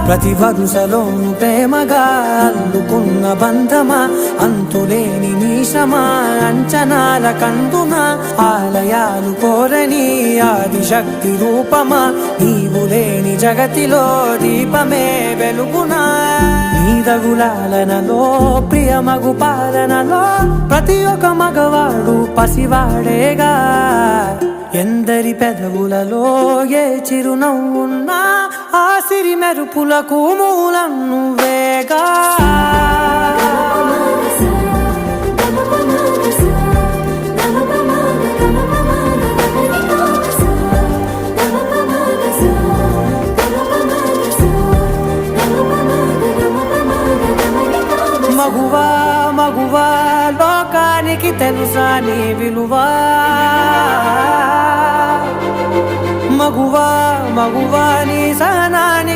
ప్రతి వరుసలోను ప్రేమగా అల్లుకున్న బంధమా, అంతులేని నీశమా అంచనాల కందున, ఆలయాలు కోరని ఆదిశక్తి రూపమా, నీవు లేని జగతిలో దీపమే వెలుగునా. నీదగులాలనలో ప్రియమగు పాలనలో ప్రతి ఒక్క మగవాడు పసివాడేగా. ఎందరి పెదవులలో ఏ చిరునవ్వున్నా ఆ సిరి మెరుపులకు మూలం నువ్వేగా. మగువా మగువా లోకానికి తెలుసా నీ విలువా, మగువా మగువా నీ సహనానికి